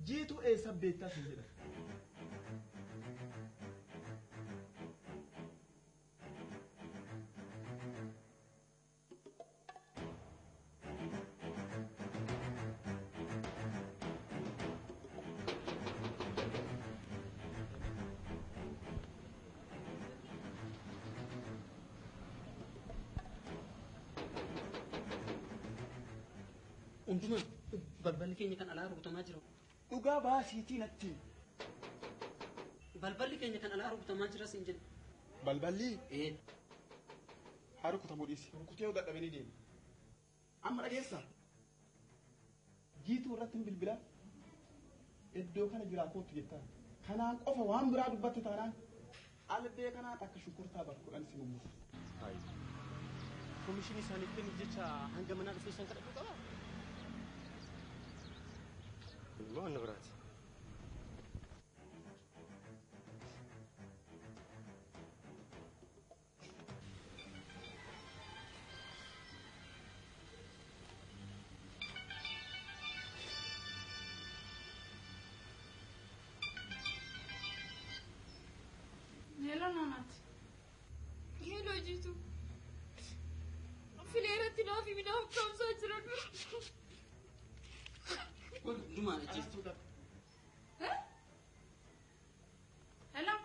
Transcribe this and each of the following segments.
jiitu eessa beektaa sin jedha. Unduma balballi keenya kan alaa rukutamaa jira. Dhugaa baasiitii natti. Balballi keenya kan alaa rukutamaa jira sin jedhe. Balballi? Haa rukutamuu dhiisi. Rukutee yoo dadhabanii deema. Amma dhageessaa. Jiituu irratti hin bilbilaa. Iddoo kana jiraa kootu jettaa. Kanaan qofa waan biraa dubbatte taanaan albee kanaa akka shunkurtaa barkuudhaan si mummuusa. Komishinii isaaniitiin jecha hanga manaa dhufee isaan kadhadhuu qaba. ما النبرات يلا نانات يلا جيتو في ليرة تنافي منهم كم ساجران جمعة جيتو ها؟ هلا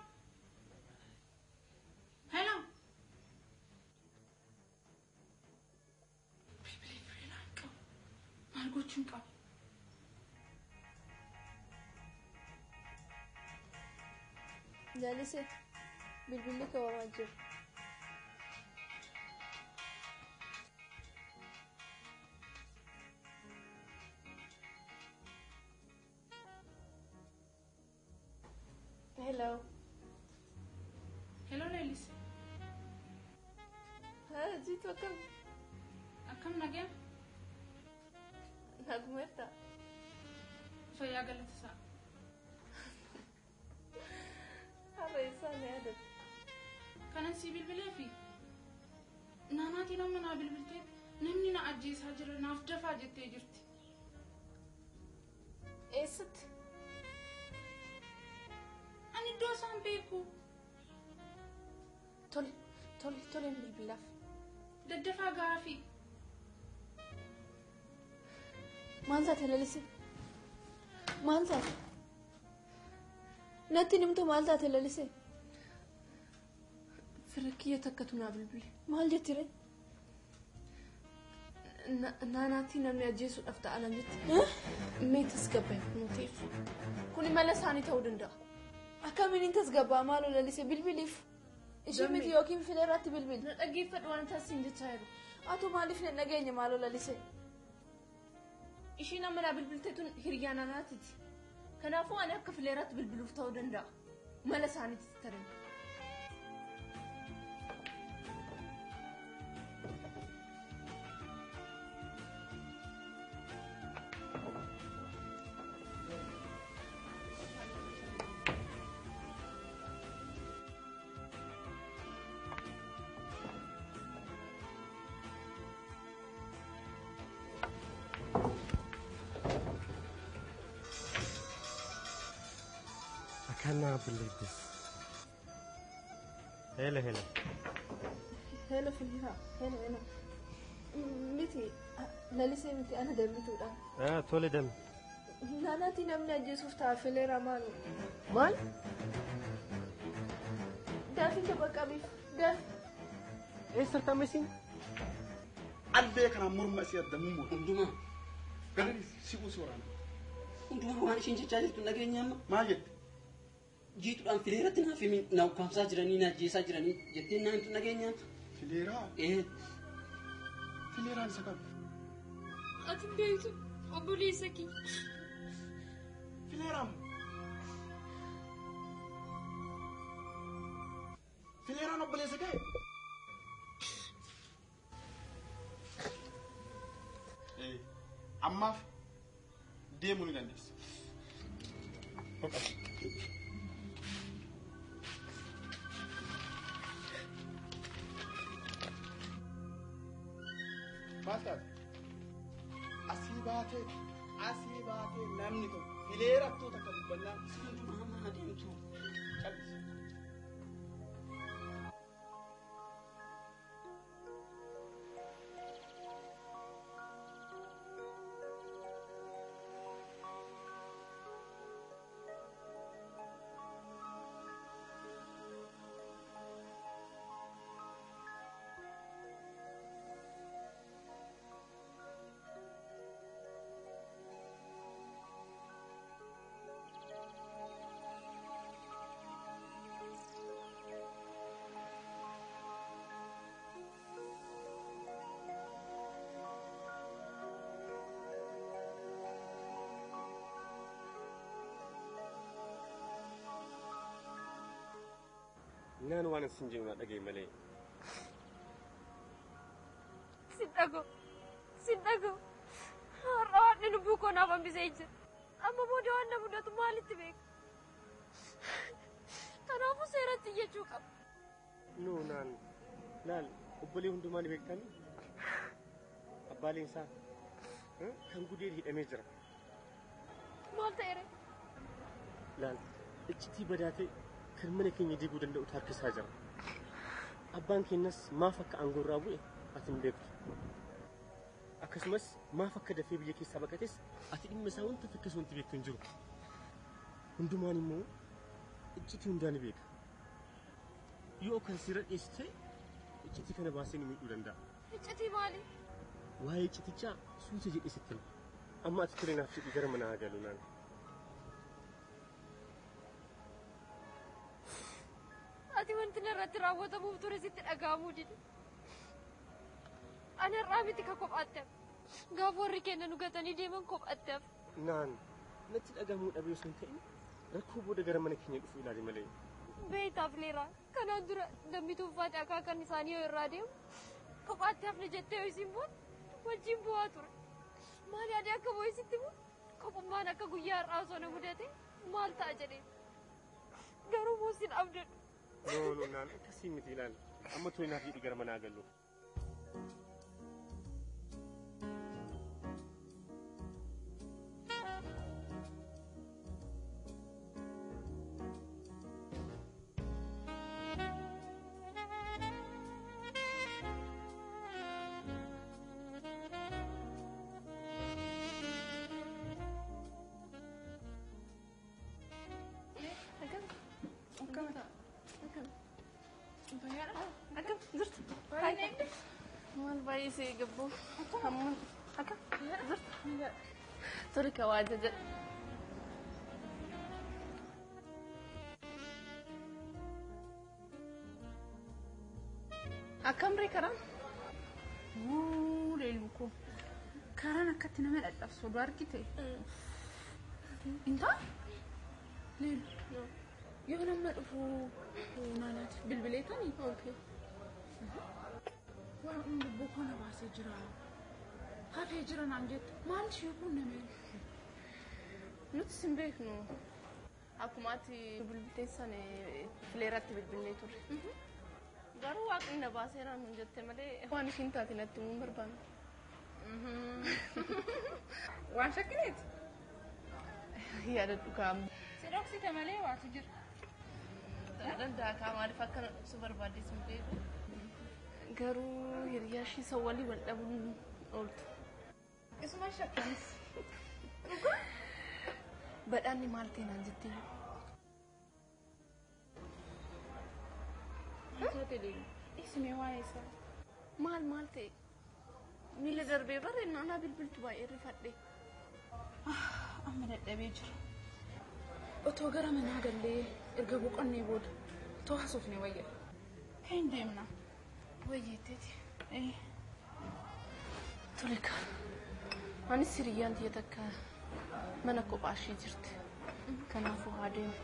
هلا بلبلي فرينانكا مالقوتشنكا جالسة بلبلي كواماجر Hello. Hello Lelis. ها جيت وكم أكم نجيم نقمرتا فيا قلت ساعة هذا إنسان هذا كان نسي بالبلافي ناناتي نمنا بالبلتين نمني نعجيز هجر ناف جفا جتي جرتي إيه ست أنا دوسان بيكو تولي من بالبلاف ددفا غافي مالزات هلاليسي مالزات نتي نمتو مالزات هلاليسي فركية تكتنا بالبلي مال جتري ناناتي نمني أجيسو أفتح على جت ميت سكبه نوتيف كوني مالا ساني تودن دا أكمل انت سكبه مالو لاليسي بالبليف إيشي ميت يوكيم في ليراتي بالبل نتأجيب فتوان تاسين جتايرو أتو ماليف ننجيني مالو لاليسي إيشي نمنا بالبلتتون هريانا ناتتي كنافو أنا أكف ليرات بالبلوف تودن دا مالا ساني تسترين I cannot believe this. هلا هلا في الهواء هلا متي لاليسي متي أنا دمتو ده تولي دم ناناتي نمنا جيسوف تعفلي رمالو مال دافين تبقى بيف داف ايش صرت عمسين albee kana morma si addamu Unduma galani si usurana unduma waan ishiin jechaa jirtu nageenya amma maal jette jiituudhaan fileeratti naaf himin na ukkaamsaa jiranii na ajjeesaa jiranii jettee naa himtu nageenya fileeraa fileeraan isa qabu أتم بيتو أبولي سكي fileeraan fileeraan obboleessa kee ammaaf deemuu ni dandeessa. Maal taate? Asii baatee namni tokko fileera tuuta kan dubbannaa Mama adeemtu. cabsi. Naan waan isin jennu na dhagee malee. Sindago. Har'aadni lubbuu koo naaf hambisee jira. Amma booda waan na mudatu maalitti beeka? Kanaafuu seeratti iyyachuu qaba. Naan laal obbolee hundumaa ni beektanii? Abbaaleen isaa kan gudee hidhamee jira. Maal ta'eere? Laal iccitii badaatee kan mana keenya diiguu danda'u harkisaa jira. Abbaan keenyas maaf akka aangoorraa bu'e ati hin beektu. Akkasumas maaf akka dafee biyya keessaa baqates ati dhimma isaa wanta fakkeessu wanti beektu hin jiru. Hundumaan immoo iccitii hundaa ni beeka. Yoo kan sirra dhiyeessite iccitii kana baasee ni miidhuu danda'a. Iccitii maali? Waa'ee iccitichaa suuta jedhee sitti hima. Amma ati tireenaaf jedhii gara manaa galu naan. Ati wanti narratti raawwatamuuf ture sitti dhaga'amuu dide. Ani har'aa miti ka kophaatti hafe. Gaafa warri keenya nu gatanii deeman kophaatti hafe. Naan natti dhagahamuu dhabee osoo hin ta'in rakkoo booda gara mana keenya dhufuu ilaali malee. Beektaaf leeraa kanaan dura dambi tuuffaate akaakan isaanii yoo irraa deemu kophaatti hafne jettee yoo isin boon wajjin bu'aa ture. Maali adi akka boo'isitti immoo kophummaan akka guyyaa har'aa osoo na mudate maal ta'a jedhee. Garuu muusin abdadhu. No, naan akkasii miti ilaali. Amma tireenaaf jedhii gara manaa gallu. Maal baay'ee si eegabbu hammuun akka jirtu tole ka waa jaja. Akkamri karaan? Leellu koo karaan akkatti nama dhadhabsu oduu argite. Intaa? Leellu yoo nama dhufu naanaati bilbileetanii? Waan lubbuu koo na baasee jira. Hafee jira naan jettu maal ishee kun nameen? Nuti sin beeknu akkuma ati bilbilteessan fileeratti bilbillee turre. Garuu waaqni na baaseera nuun jette malee waan ishiin taate natti himuu hin barbaanne. Waan shakkineeti? Yaada dhugaa. Si dhoksite malee waatu jira. Danda'a kaa maaliif akka na dhoksu barbaaddes hin beeku. Garuu hiriyaa ishii isa walii wal dhabuun ooltu. Isuma shakkanis. Badhaanni maal ta'e naan jettee? Taate leellu. Ismee waa'ee isaa. Maal ta'e? Miila darbee barree naannaa bilbiltu baay'ee rifadhe. Amma dadhabee jira. Otoo gara manaa gallee erga boqonnee booda otoo haasofne wayya. Kan deemna. Wayyeetteeti. Tole kaa. Anis hiriyyaan tiyya takka mana kophaa ishee jirti. Kanaafuu haa deemu.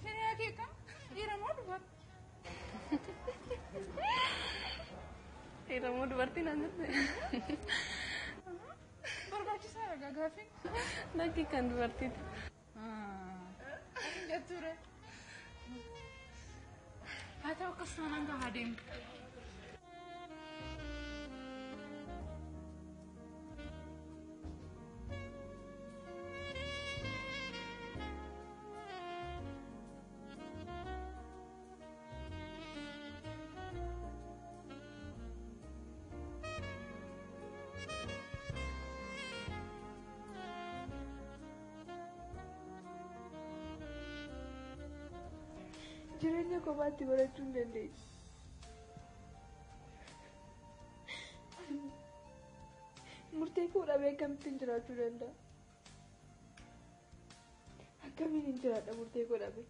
Hiriyaa kee kam? Dhiira moo dubara? Dhiira moo dubartii naan jette? Barbaachisaa ragaa gaaffii? Lakki kan dubartiiti. Jetture. Haa ta'u akkas taanaan haa deemu. jireenya kophaatti barachuu hin dandeessu. Murtee koo dhabee akkamittiin jiraachuu danda'a? Akkamiin jiraadha murtee koo dhabee?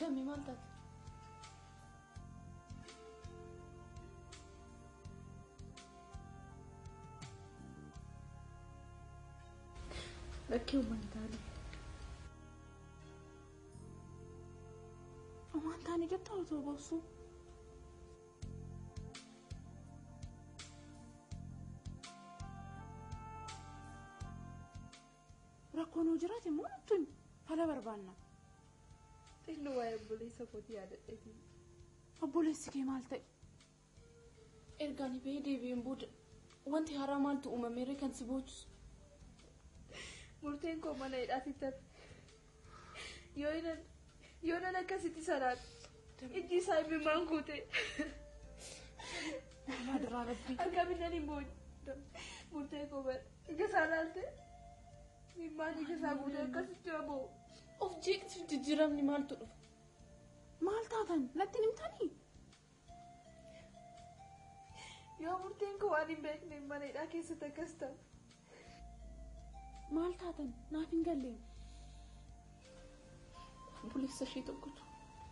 Dammi maal taate? Lakkee uummanitaalee. Uummanitaanii jettaa otoo boosuu. Rakkoon hoo jiraate immoo nutti himi. Fala barbaanna. Xiqqoo waa'ee obboleessa kootii yaadadheetii. Obboleessi kee maal ta'e? Ergaan bahee deebi'een booda wanti haaraa maaltu uumameera kan si boochisu? Murteen koo mana hidhaatitti hafe. Yoo nan akkasitti salaatu ijji isaa imimmaan guute. Madaraa rabbii. Akkamiin nan hin boonye. Murteen koo bara ija isaa laalte imimmaan ija isaa guute akkasitti aboo. Of jeeqsiif jijjiiramni maaltu dhufa? Maal taatan? Natti himtanii? Yoo murteen koo waan hin beekne mana hidhaa keessatti akkas ta'a. Maal taatan? Naaf hin galleen. Obboleessa ishee tokkotu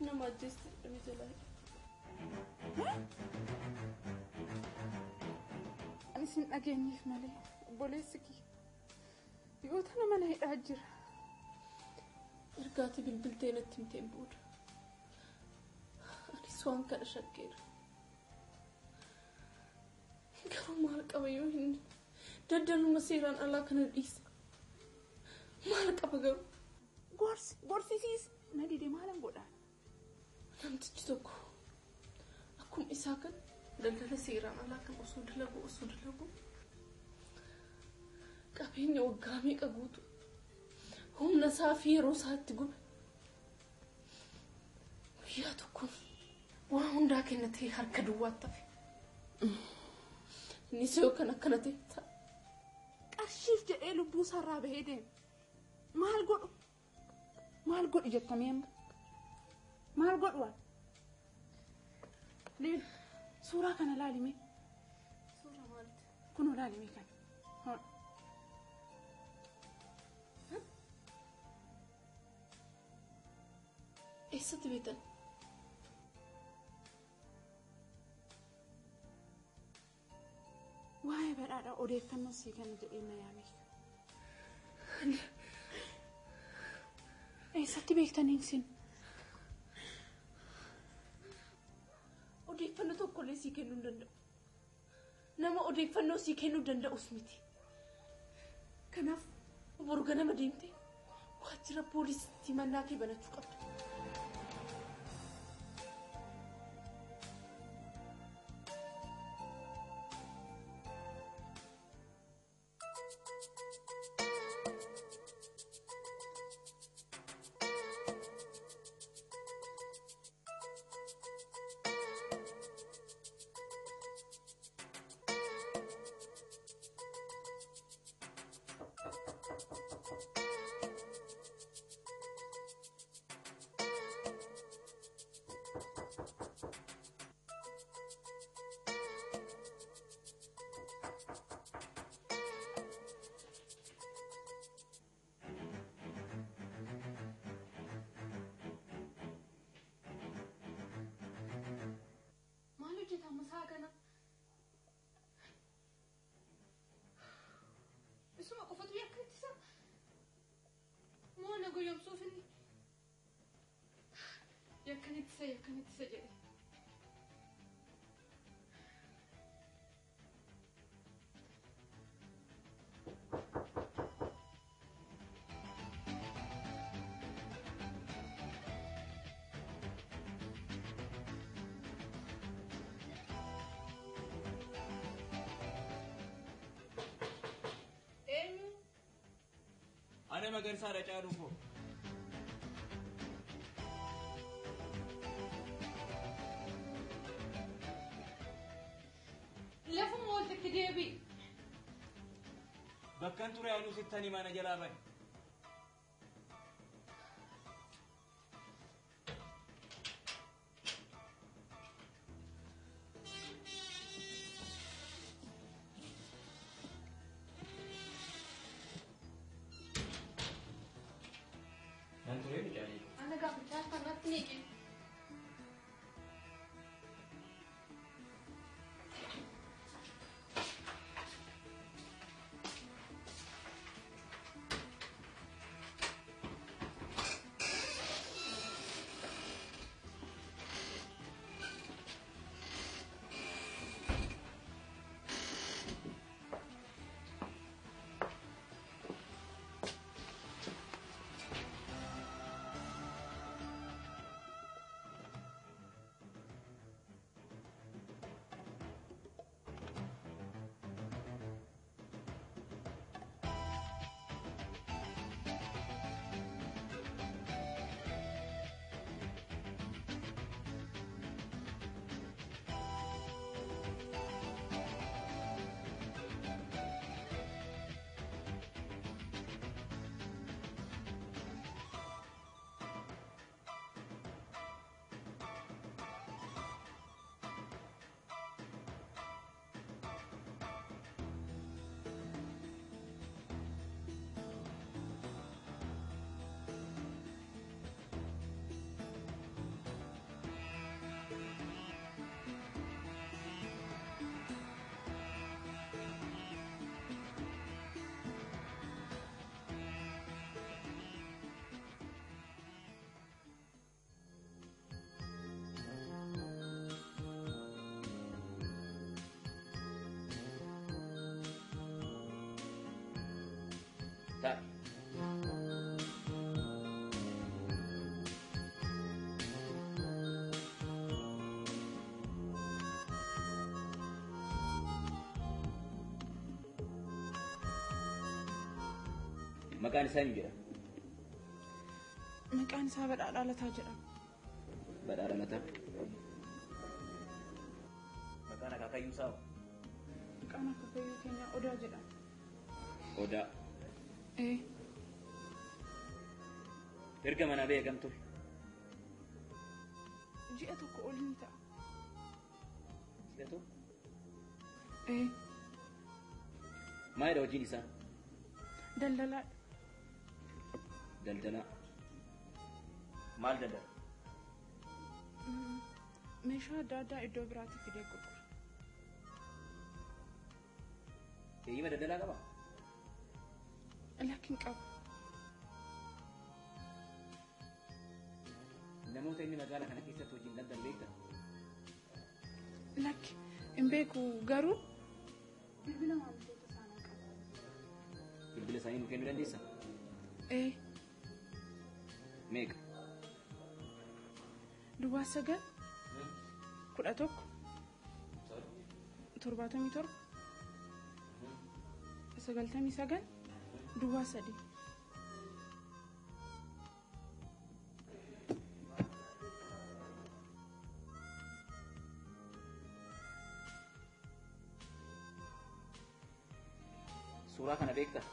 nama ajjeesti jedhamee jalaa hidha. Anis hin dhageenyeef malee obboleessi kee yoo tana mana hidhaa jira. Ergaati bilbiltee natti himteen booda anis waan kana shakkeera. Garuu maal qaba yoo hin daddaluma seeraan alaa kana dhiisa? Maal qaba garuu? Gorsisiis na dide maalan godhaan? Namtichi tokko akkuma isaa kan daldala seeraan alaa kan osoo dalagu qabeenya waggaa meeqa guutu humna isaa fi yeroo isaatti gube guyyaa tokko waan hundaa kennatee harka duwwaatti hafe. Innis yoo kan akkana ta'e ta'a. Qarshiif jedhee lubbuu isaarraa bahee deema. Maal godhu? Maal godhu jettamee amma? Maal godhu waan? Liin suuraa kana laalimee. Suuraa maaliiti? Kunoo laalimee kana. Eessatti beektan? Waa'ee badhaadhaa odeeffannoo sii kenna jedhee na yaame. Eessatti beektaniin sin? Odeeffannoo tokkollee sii kennuu hin danda'u. Nama odeeffannoo sii kennuu danda'us miti. Kanaaf boru ganama deemtee waajjira poolisiitti mannaa kee banachuu qabda. Masakana. Isuma qofatu yakka ittisa. na goyomsuuf inni. Yakkanittisa jedhe. Ana magarsaa dhacaa dhufu. Lafuma walitti deebi'i. Bakkan ture aduu sittanii mana jalaa bani. Nan ture bicaanii. Ana gaafachaa kanatti ni jiru. Tak. Maqaan isaa ni jedhama. Maqaan isaa Badhaadhaa Lataa jedhama. Badhaadhaa Lataa. Maqaan akaakayyuu isaa hoo? Maqaan akaakayyuu keenyaa Odaa jedhama. Odaa. Erga mana beekam ture. Ji'a tokko ol ni ta'a. Ji'a tokko? Maalidha hojiin isaa? Daldalaadha. Daldalaa. Maal daldala? Meeshaa adda addaa iddoo biraatti fidee gurgura. Eeyyama daldalaa qabaa? Lakkin qabu. Namoota inni magaalaa kana keessatti hojiin daldalu beektaa? Lakki hin beeku garuu bilbila maamiltoota isaanii qaba. Bilbila isaanii nuu kennuu dandeessaa? Meeqa? 9 11 77 99 3. Suuraa kana beektaa?